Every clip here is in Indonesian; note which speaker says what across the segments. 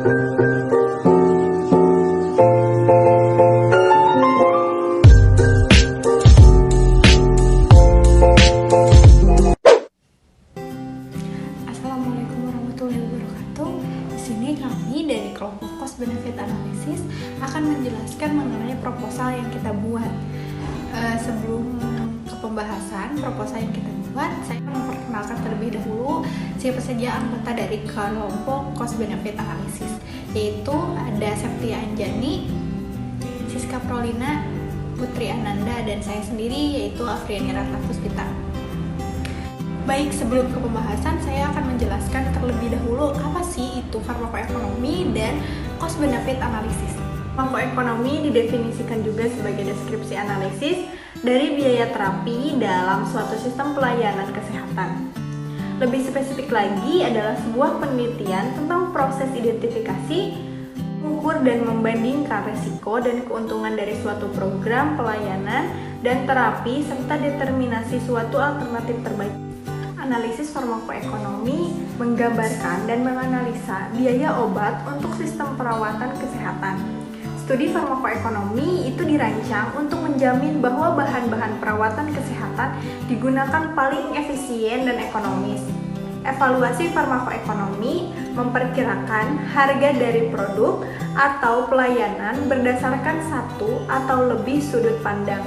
Speaker 1: Assalamualaikum warahmatullahi wabarakatuh. Di sini kami dari kelompok Cost Benefit Analysis akan menjelaskan mengenai proposal yang kita buat. Sebelum ke pembahasan proposal yang kita buat, saya memperkenalkan terlebih dahulu siapa saja anggota dari kelompok Cost Benefit Analysis, yaitu ada Septia Anjani, Siska Prolina, Putri Ananda, dan saya sendiri yaitu Afriani Ratna Puspita. Baik, sebelum ke pembahasan, saya akan menjelaskan terlebih dahulu apa sih itu farmakoekonomi dan cost benefit analysis. Farmakoekonomi didefinisikan juga sebagai deskripsi analisis dari biaya terapi dalam suatu sistem pelayanan kesehatan. Lebih spesifik lagi adalah sebuah penelitian tentang proses identifikasi, mengukur dan membandingkan risiko dan keuntungan dari suatu program pelayanan dan terapi serta determinasi suatu alternatif terbaik. Analisis farmakoekonomi menggambarkan dan menganalisa biaya obat untuk sistem perawatan kesehatan. Studi farmakoekonomi itu dirancang untuk menjamin bahwa bahan-bahan perawatan kesehatan digunakan paling efisien dan ekonomis. Evaluasi farmakoekonomi memperkirakan harga dari produk atau pelayanan berdasarkan satu atau lebih sudut pandang.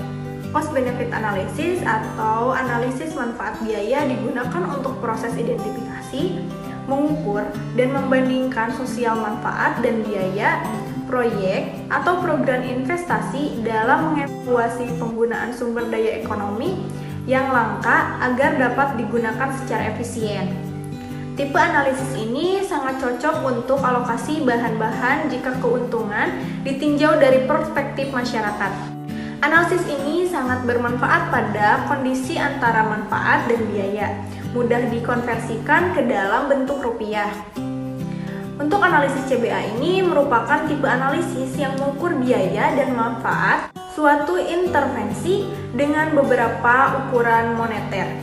Speaker 1: Cost benefit analysis atau analisis manfaat biaya digunakan untuk proses identifikasi, mengukur, dan membandingkan sosial manfaat dan biaya proyek atau program investasi dalam mengevaluasi penggunaan sumber daya ekonomi yang langka agar dapat digunakan secara efisien. Tipe analisis ini sangat cocok untuk alokasi bahan-bahan jika keuntungan ditinjau dari perspektif masyarakat. Analisis ini sangat bermanfaat pada kondisi antara manfaat dan biaya, mudah dikonversikan ke dalam bentuk rupiah. Untuk analisis CBA ini merupakan tipe analisis yang mengukur biaya dan manfaat suatu intervensi dengan beberapa ukuran moneter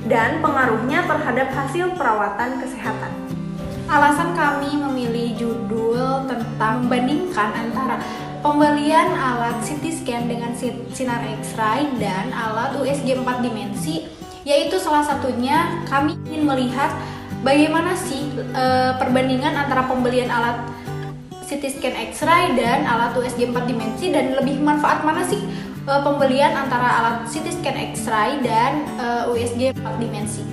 Speaker 1: dan pengaruhnya terhadap hasil perawatan kesehatan. Alasan kami memilih judul tentang membandingkan antara pembelian alat CT scan dengan sinar X-ray dan alat USG 4 dimensi, yaitu salah satunya kami ingin melihat bagaimana sih perbandingan antara pembelian alat CT scan X-ray dan alat USG 4 dimensi, dan lebih manfaat mana sih pembelian antara alat CT scan X-ray dan USG 4 dimensi.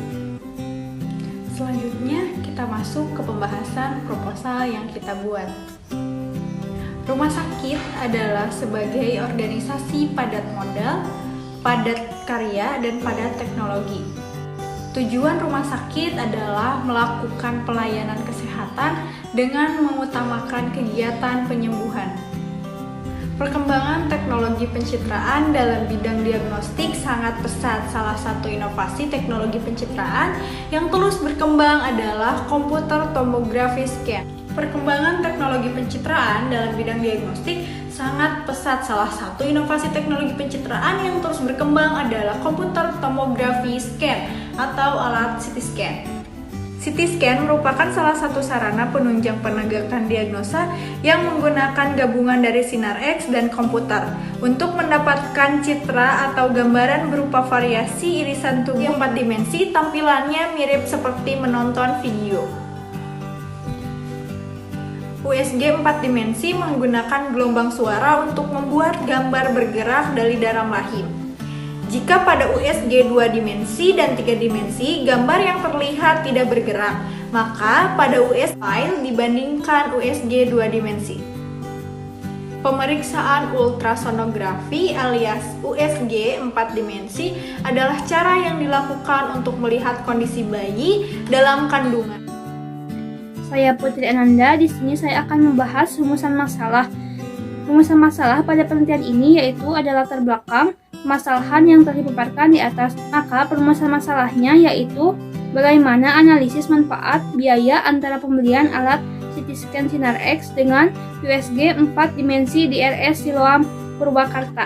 Speaker 1: Selanjutnya kita masuk ke pembahasan proposal yang kita buat. Rumah sakit adalah sebagai organisasi padat modal, padat karya, dan padat teknologi. Tujuan rumah sakit adalah melakukan pelayanan kesehatan dengan mengutamakan kegiatan penyembuhan. Perkembangan teknologi pencitraan dalam bidang diagnostik sangat pesat. Salah satu inovasi teknologi pencitraan yang terus berkembang adalah komputer tomografi scan. Perkembangan teknologi pencitraan dalam bidang diagnostik sangat pesat. Salah satu inovasi teknologi pencitraan yang terus berkembang adalah komputer tomografi scan atau alat CT scan. CT scan merupakan salah satu sarana penunjang penegakan diagnosa yang menggunakan gabungan dari sinar X dan komputer untuk mendapatkan citra atau gambaran berupa variasi irisan tubuh 4 dimensi. Tampilannya mirip seperti menonton video. USG 4 dimensi menggunakan gelombang suara untuk membuat gambar bergerak dari dalam rahim. Jika pada USG 2 dimensi dan 3 dimensi, gambar yang terlihat tidak bergerak, maka pada USG file dibandingkan USG 2 dimensi. Pemeriksaan ultrasonografi alias USG 4 dimensi adalah cara yang dilakukan untuk melihat kondisi bayi dalam kandungan.
Speaker 2: Saya Putri Ananda. Di sini saya akan membahas rumusan masalah. Rumusan masalah pada penelitian ini yaitu ada latar belakang permasalahan yang telah dipaparkan di atas. Maka perumusan masalahnya yaitu bagaimana analisis manfaat biaya antara pembelian alat CT scan sinar X dengan USG 4 dimensi di RS Siloam Purwakarta.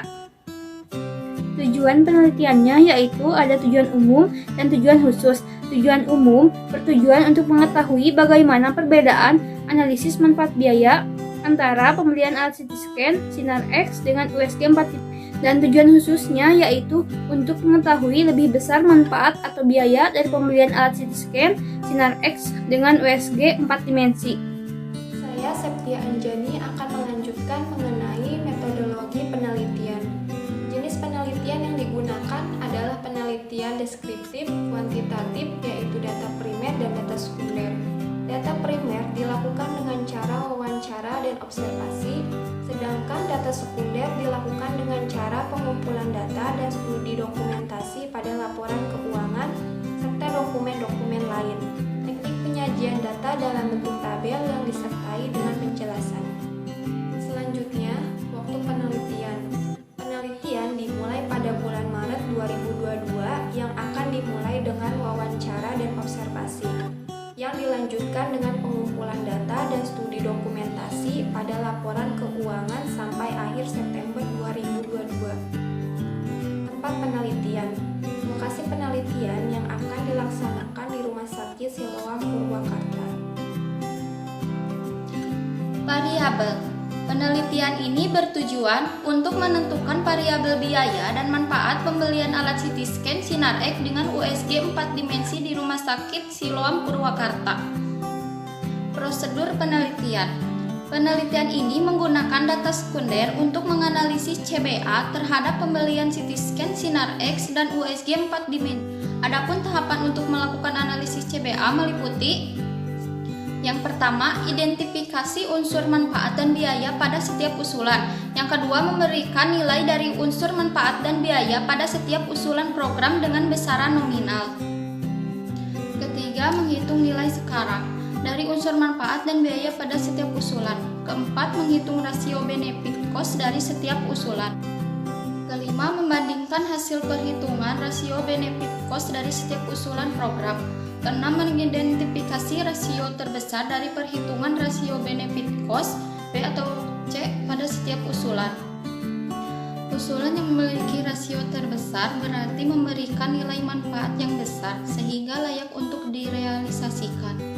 Speaker 2: Tujuan penelitiannya yaitu ada tujuan umum dan tujuan khusus. Tujuan umum bertujuan untuk mengetahui bagaimana perbedaan analisis manfaat biaya antara pembelian alat CT scan sinar X dengan USG 4 dan tujuan khususnya yaitu untuk mengetahui lebih besar manfaat atau biaya dari pembelian alat CT scan sinar X dengan USG 4 dimensi.
Speaker 1: Saya Septia Anjani akan melanjutkan mengenai metodologi penelitian. Jenis penelitian yang digunakan adalah penelitian deskriptif, kuantitatif, yaitu data primer dan data sekunder. Data primer dilakukan dengan cara wawancara dan observasi, sedangkan data sekunder dilakukan dengan cara pengumpulan data dan studi dokumentasi pada laporan keuangan serta dokumen-dokumen lain. Teknik penyajian data dalam bentuk tabel yang disertai dengan penjelasan. Selanjutnya, waktu penelitian. Penelitian dimulai pada bulan Maret 2022 yang akan dimulai dengan wawancara dan observasi, yang dilanjutkan dengan pengumpulan data dan studi dokumentasi pada laporan keuangan sampai akhir September 2022. Tempat penelitian. Lokasi penelitian yang akan dilaksanakan di Rumah Sakit Siloam Purwakarta.
Speaker 3: Variabel. Penelitian ini bertujuan untuk menentukan variabel biaya dan manfaat pembelian alat CT scan sinar X dengan USG 4 dimensi di Rumah Sakit Siloam Purwakarta. Prosedur penelitian. Penelitian ini menggunakan data sekunder untuk menganalisis CBA terhadap pembelian CT scan sinar X dan USG 4 dimensi. Adapun tahapan untuk melakukan analisis CBA meliputi: yang pertama, identifikasi unsur manfaat dan biaya pada setiap usulan. Yang kedua, memberikan nilai dari unsur manfaat dan biaya pada setiap usulan program dengan besaran nominal. Ketiga, menghitung nilai sekarang dari unsur manfaat dan biaya pada setiap usulan. Keempat, menghitung rasio benefit cost dari setiap usulan. Kelima, membandingkan hasil perhitungan rasio benefit cost dari setiap usulan program. Keenam, mengidentifikasi rasio terbesar dari perhitungan rasio benefit cost B atau C pada setiap usulan. Usulan yang memiliki rasio terbesar berarti memberikan nilai manfaat yang besar sehingga layak untuk direalisasikan.